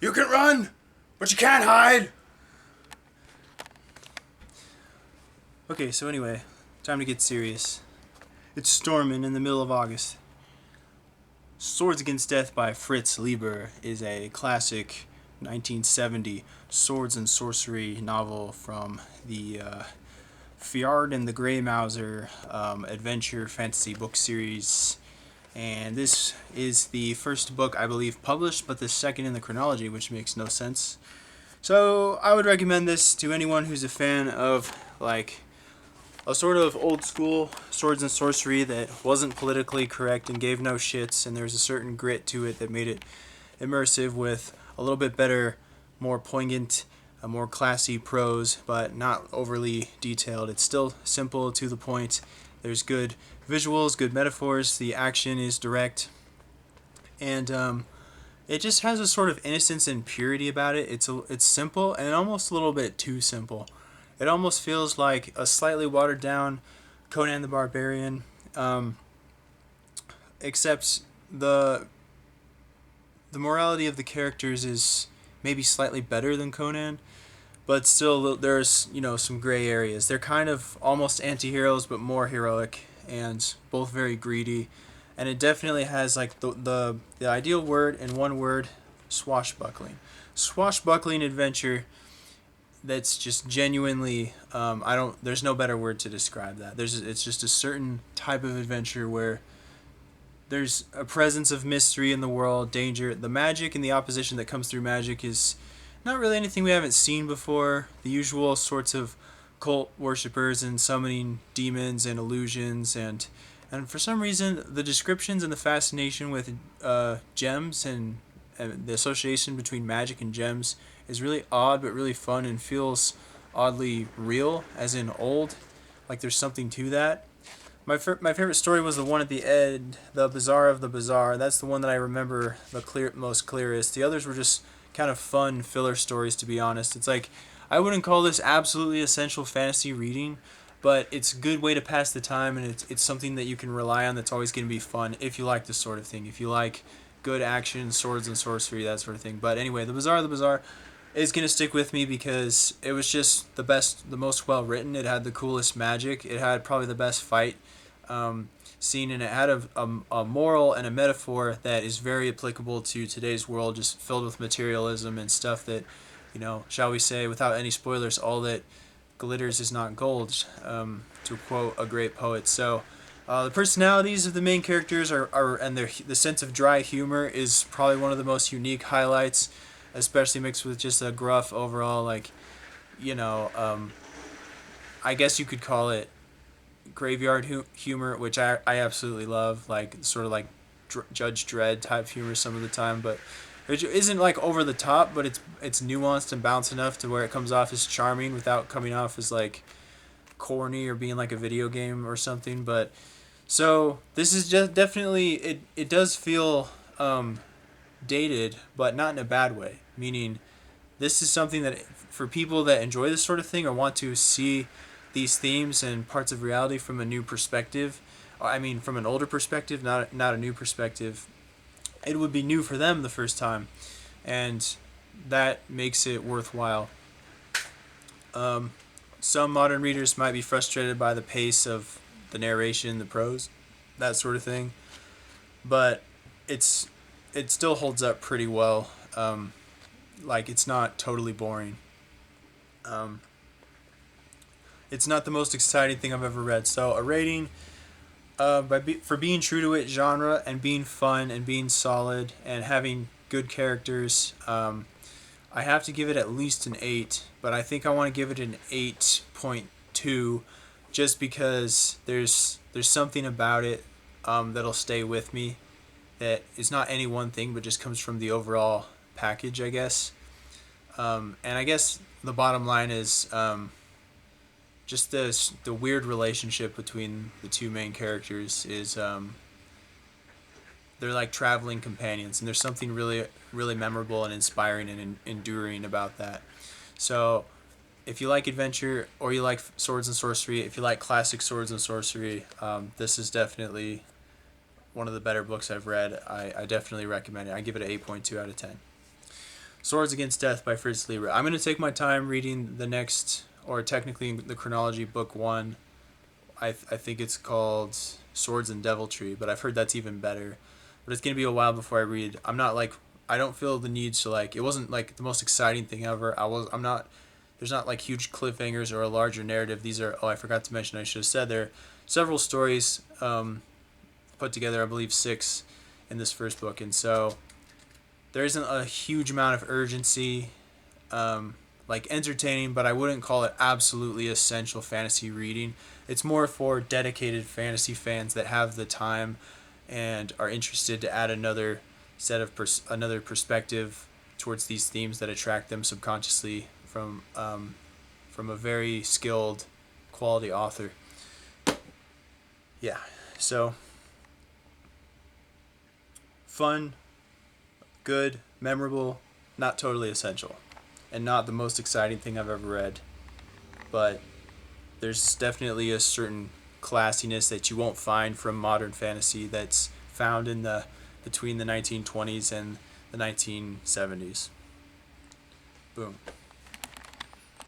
You can run, but you can't hide. Okay, so anyway, time to get serious. It's storming in the middle of August. Swords Against Death by Fritz Leiber is a classic 1970 swords and sorcery novel from the Fjord and the Grey Mouser adventure fantasy book series. And this is the first book, I believe, published, but the second in the chronology, which makes no sense. So I would recommend this to anyone who's a fan of, like, a sort of old school swords and sorcery that wasn't politically correct and gave no shits, and there's a certain grit to it that made it immersive with a little bit better, more poignant, a more classy prose, but not overly detailed. It's still simple, to the point. There's good visuals, good metaphors, the action is direct, and it just has a sort of innocence and purity about it. It's simple and almost a little bit too simple. It almost feels like a slightly watered down Conan the Barbarian, except the morality of the characters is maybe slightly better than Conan, but still there's some gray areas. They're kind of almost anti-heroes but more heroic, and both very greedy. And it definitely has like the ideal word in one word: swashbuckling adventure that's just genuinely there's no better word to describe that. It's just a certain type of adventure where there's a presence of mystery in the world, danger. The magic and the opposition that comes through magic is not really anything we haven't seen before. The usual sorts of cult worshippers and summoning demons and illusions, and for some reason the descriptions and the fascination with gems and the association between magic and gems is really odd but really fun and feels oddly real, as in old, like there's something to that. My favorite story was the one at the end, the Bazaar of the Bazaar. That's the one that I remember most clearest. The others were just kind of fun filler stories, to be honest. It's like, I wouldn't call this absolutely essential fantasy reading, but it's a good way to pass the time, and it's something that you can rely on that's always going to be fun if you like this sort of thing. If you like good action, swords and sorcery, that sort of thing. But anyway, the Bazaar of the Bazaar is going to stick with me because it was just the best, the most well written. It had the coolest magic. It had probably the best fight scene, and it had a moral and a metaphor that is very applicable to today's world, just filled with materialism and stuff that, shall we say, without any spoilers, all that glitters is not gold, to quote a great poet. So the personalities of the main characters are and the sense of dry humor is probably one of the most unique highlights, especially mixed with just a gruff overall, like, I guess you could call it graveyard humor, which I absolutely love, like sort of like Judge Dredd type humor some of the time, but it isn't like over the top, but it's nuanced and balanced enough to where it comes off as charming without coming off as like corny or being like a video game or something. But so this is just definitely, it does feel dated, but not in a bad way, meaning this is something that for people that enjoy this sort of thing or want to see these themes and parts of reality from a new perspective, I mean from an older perspective, not a new perspective, it would be new for them the first time, and that makes it worthwhile. Some modern readers might be frustrated by the pace of the narration, the prose, that sort of thing, but it still holds up pretty well. Like, it's not totally boring. It's not the most exciting thing I've ever read. So a rating, for being true to its genre and being fun and being solid and having good characters, I have to give it at least an 8, but I think I want to give it an 8.2 just because there's something about it that'll stay with me, that is not any one thing but just comes from the overall package, I guess. And I guess the bottom line is just the weird relationship between the two main characters is they're like traveling companions, and there's something really really memorable and inspiring and enduring about that. So if you like adventure or you like swords and sorcery, if you like classic swords and sorcery, this is definitely one of the better books I've read. I definitely recommend it. I give it an 8.2 out of 10. Swords Against Death by Fritz Leiber. I'm going to take my time reading the next, or technically the chronology, book one. I think it's called Swords and Deviltry, but I've heard that's even better. But it's going to be a while before I read. I'm not like, I don't feel the need to like, it wasn't like the most exciting thing ever. I'm not, there's not like huge cliffhangers or a larger narrative. These are, oh, I forgot to mention, I should have said, there are several stories put together, I believe 6 in this first book. And so there isn't a huge amount of urgency, like entertaining, but I wouldn't call it absolutely essential fantasy reading. It's more for dedicated fantasy fans that have the time and are interested to add another set of another perspective towards these themes that attract them subconsciously from a very skilled, quality author. Yeah, so fun, good, memorable, not totally essential, and not the most exciting thing I've ever read, but there's definitely a certain classiness that you won't find from modern fantasy that's found in the between the 1920s and the 1970s. Boom.